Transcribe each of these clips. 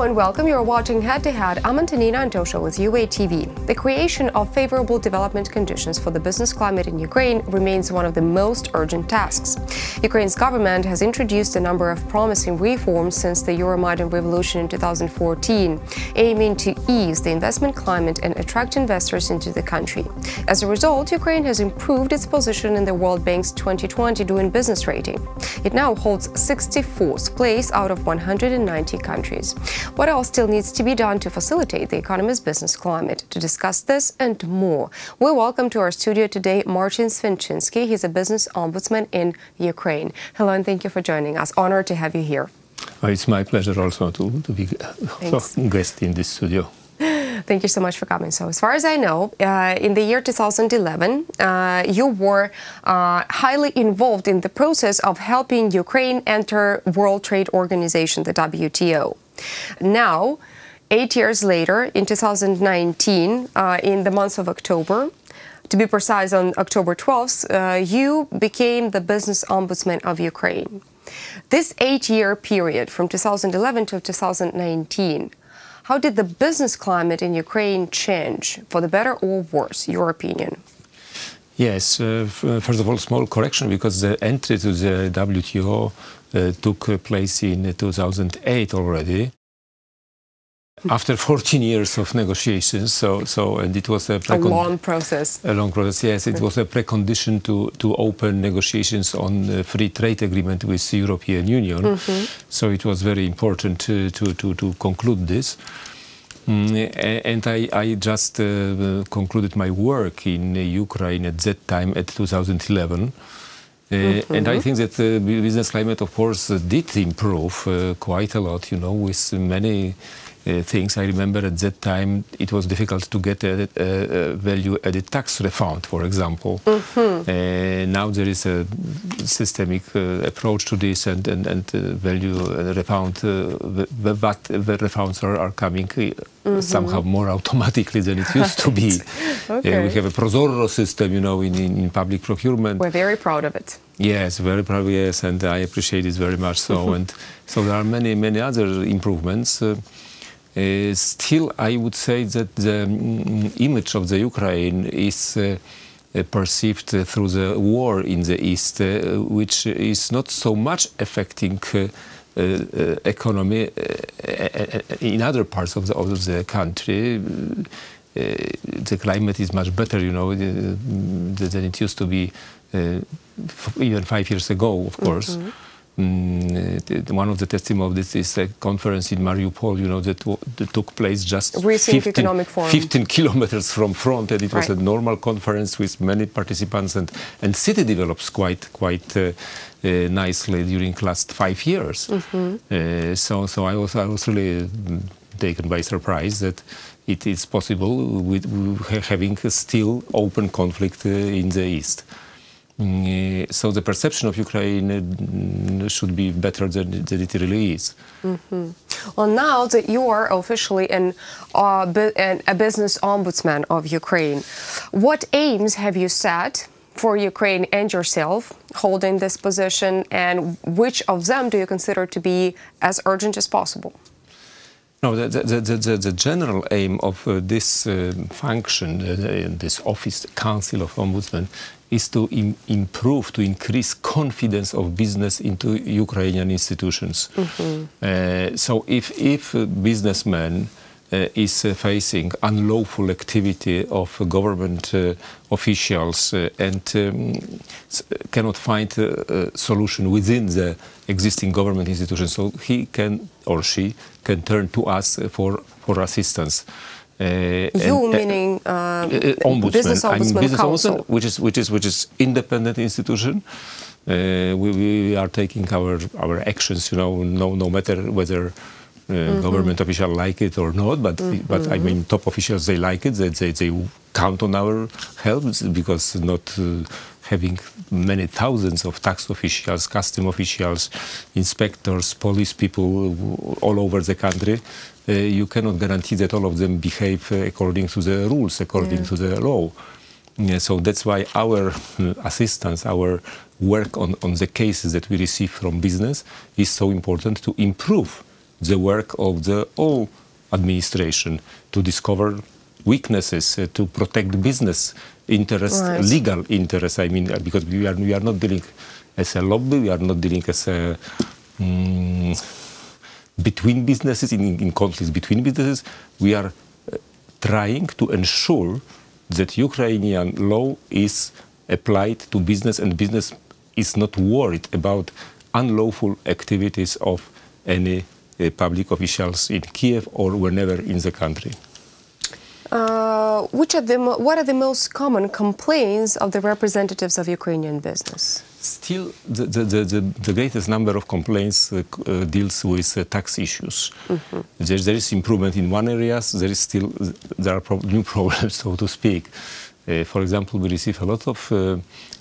and welcome. You're watching Head to Head. I'm Antonina Antosha with UATV. The creation of favorable development conditions for the business climate in Ukraine remains one of the most urgent tasks. Ukraine's government has introduced a number of promising reforms since the Euromaidan revolution in 2014, aiming to ease the investment climate and attract investors into the country. As a result, Ukraine has improved its position in the World Bank's 2020 Doing Business rating. It now holds 64th place out of 190 countries. What else still needs to be done to facilitate the economy's business climate? To discuss this and more, we welcome to our studio today Marcin Swiecicki. He's a business ombudsman in Ukraine. Hello and thank you for joining us. Honored to have you here. It's my pleasure also to be a guest in this studio. Thank you so much for coming. So as far as I know, in the year 2011, you were highly involved in the process of helping Ukraine enter World Trade Organization, the WTO. Now, 8 years later, in 2019, in the month of October, to be precise, on October 12th, you became the Business Ombudsman of Ukraine. This 8-year period, from 2011 to 2019, how did the business climate in Ukraine change, for the better or worse, your opinion? Yes, first of all, small correction, because the entry to the WTO took place in 2008 already, after 14 years of negotiations. And it was a long process. A long process, yes. It was a precondition to open negotiations on a free trade agreement with the European Union. So it was very important to conclude this. And I just concluded my work in Ukraine at that time, at 2011. And I think that the business climate, of course, did improve quite a lot, you know, with many things. I remember at that time it was difficult to get a value-added tax refund, for example. Now there is a systemic approach to this, and value refund, but the refunds are coming somehow more automatically than it used to be. We have a Prozorro system, you know, in public procurement. We're very proud of it. Yes, very proud, yes, and I appreciate it very much so. And so there are many other improvements. Still, I would say that the image of the Ukraine is perceived through the war in the East, which is not so much affecting economy in other parts of the country. The climate is much better, you know, than it used to be even 5 years ago, of course. One of the testimonies of this is a conference in Mariupol, you know, that took place just 15 kilometers from front, and it was a normal conference with many participants, and city develops quite nicely during last 5 years. So I was really taken by surprise that it is possible with having a still open conflict in the East. So the perception of Ukraine should be better than it really is. Well, now that you are officially a business ombudsman of Ukraine, what aims have you set for Ukraine and yourself holding this position, and which of them do you consider to be as urgent as possible? No, the general aim of this function, this office, Council of Ombudsman, is to improve, to increase confidence of business into Ukrainian institutions. So if a businessman is facing unlawful activity of government officials and cannot find a solution within the existing government institutions, so he can or she can turn to us for assistance. Meaning Ombudsman. Business Ombudsman Business Council, Ombudsman, which is independent institution. We are taking our actions, you know, no matter whether government officials like it or not, but I mean, top officials, they like it. They count on our help, because not having many thousands of tax officials, custom officials, inspectors, police people all over the country, you cannot guarantee that all of them behave according to the rules, according to the law. So that's why our assistance, our work on the cases that we receive from business is so important to improve the work of the whole administration to discover weaknesses, to protect business interests, legal interests. I mean, because we are not dealing as a lobby, we are not dealing as a between businesses, in conflicts between businesses. We are trying to ensure that Ukrainian law is applied to business, and business is not worried about unlawful activities of any public officials in Kiev or whenever in the country. What are the most common complaints of the representatives of Ukrainian business? Still, the greatest number of complaints deals with tax issues. There is improvement in one area. There are new problems, so to speak. For example, we receive a lot of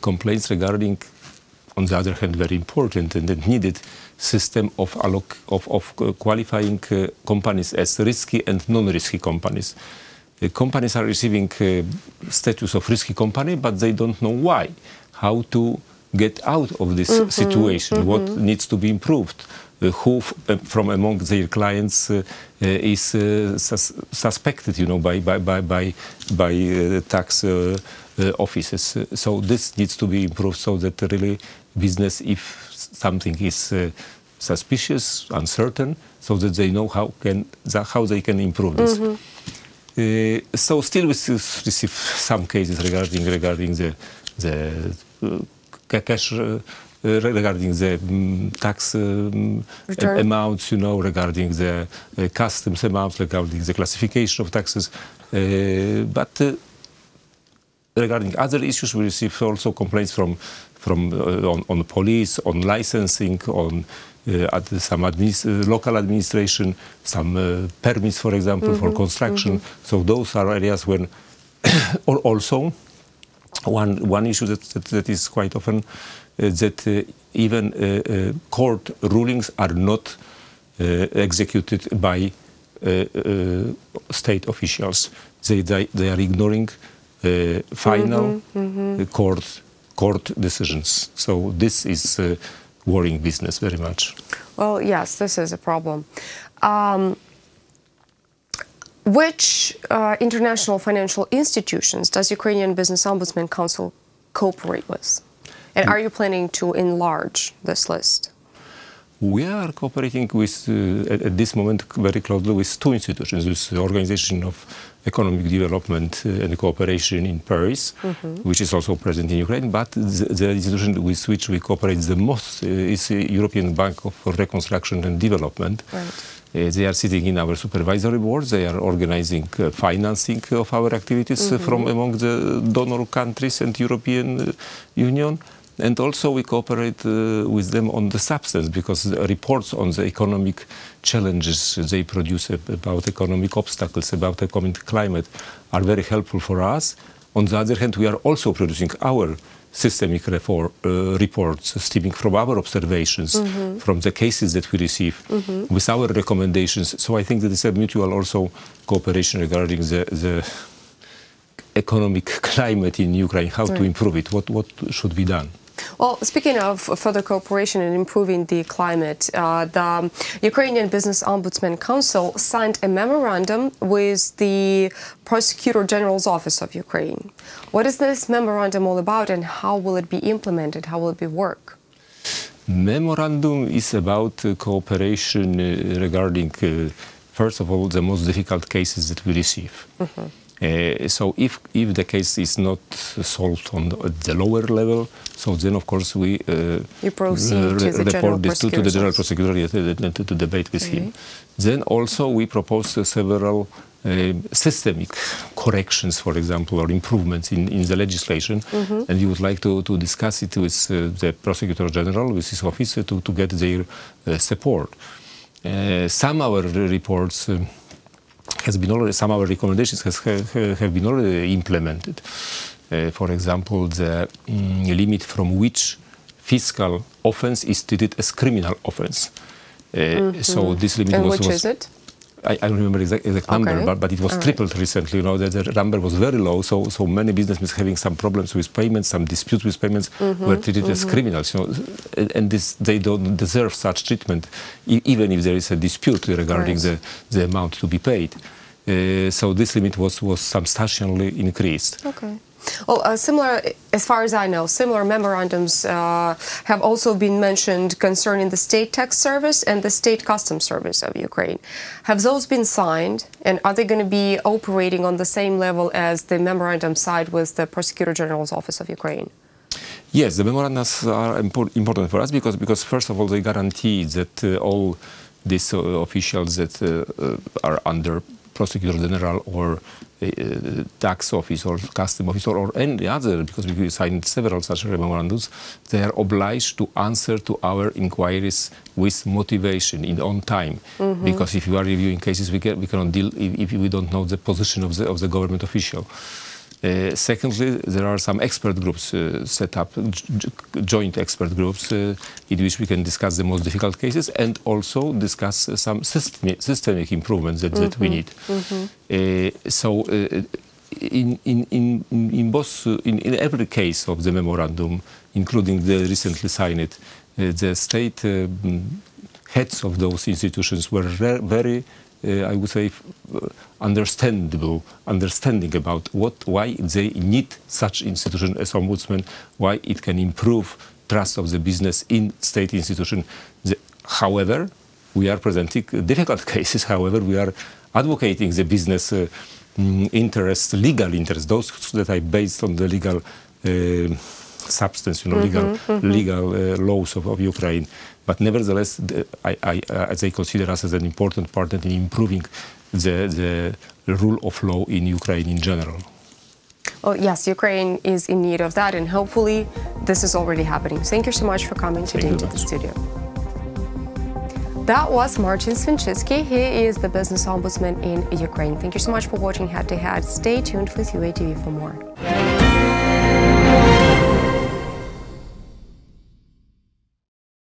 complaints regarding, on the other hand, very important and needed system of qualifying companies as risky and non-risky companies. Companies are receiving status of risky company, but they don't know why, how to get out of this situation, what needs to be improved, who from among their clients is suspected, by tax offices. So this needs to be improved so that really business, if something is suspicious, uncertain, so that they know how they can improve this. So still we receive some cases regarding the cash, regarding the tax amounts, regarding the customs amounts, regarding the classification of taxes. But regarding other issues, we receive also complaints on police, on licensing, on some local administration, some permits, for example, for construction. So those are areas when, or also one issue that is quite often that even court rulings are not executed by state officials. They are ignoring final court decisions. So this is worrying business very much. Well, yes, this is a problem. Which international financial institutions does Ukrainian Business Ombudsman Council cooperate with? And are you planning to enlarge this list? We are cooperating with, at this moment, very closely with two institutions. This is the Organization of Economic Development and Cooperation in Paris, which is also present in Ukraine, but the institution with which we cooperate the most is the European Bank for Reconstruction and Development. Right. They are sitting in our supervisory boards. They are organizing financing of our activities from among the donor countries and European Union. And also we cooperate with them on the substance, because the reports on the economic challenges they produce about economic obstacles, about economic climate are very helpful for us. On the other hand, we are also producing our systemic reports stemming from our observations, from the cases that we receive, with our recommendations. So I think that it's a mutual also cooperation regarding the economic climate in Ukraine, how to improve it, what should be done. Well, speaking of further cooperation and improving the climate, the Ukrainian Business Ombudsman Council signed a memorandum with the Prosecutor General's Office of Ukraine. What is this memorandum all about, and how will it be implemented? How will it be work? Memorandum is about cooperation regarding, first of all, the most difficult cases that we receive. So if the case is not solved at the lower level, so then of course we report this to the General Prosecutor to debate with him. Then also we propose several systemic corrections, for example, or improvements in the legislation, and we would like to discuss it with the Prosecutor General, with his office, to get their support. Some of our reports some of our recommendations have been already implemented. For example, the limit from which fiscal offense is treated as criminal offense. So this limit and which is it? I don't remember exact number, but it was tripled recently. You know, the number was very low, so many businesses having some problems with payments, some disputes with payments, were treated as criminals. You know, and they don't deserve such treatment, even if there is a dispute regarding the amount to be paid. So this limit was substantially increased. Okay. Well, similar, as far as I know, similar memorandums have also been mentioned concerning the state tax service and the state customs service of Ukraine. Have those been signed, and are they going to be operating on the same level as the memorandum signed with the Prosecutor General's Office of Ukraine? Yes, the memorandums are important for us because first of all, they guarantee that all these officials that are under Prosecutor General or tax office or custom office or any other, because we signed several such memorandums, they are obliged to answer to our inquiries with motivation on time. Because if you are reviewing cases, we cannot deal if we don't know the position of the government official. Secondly, there are some expert groups set up, joint expert groups, in which we can discuss the most difficult cases and also discuss some systemic improvements that we need. So, in every case of the memorandum, including the recently signed, the state heads of those institutions were very I would say, understanding about why they need such institution as Ombudsman, why it can improve trust of the business in state institution. However, we are presenting difficult cases. However, we are advocating the business interests, legal interests, those that are based on the legal substance, you know, legal laws of Ukraine. But nevertheless, I consider us as an important partner in improving the rule of law in Ukraine in general. Well, yes, Ukraine is in need of that, and hopefully this is already happening. Thank you so much for coming today to the studio. That was Marcin Swiecicki. He is the Business Ombudsman in Ukraine. Thank you so much for watching Head to Head. Stay tuned with UATV for more.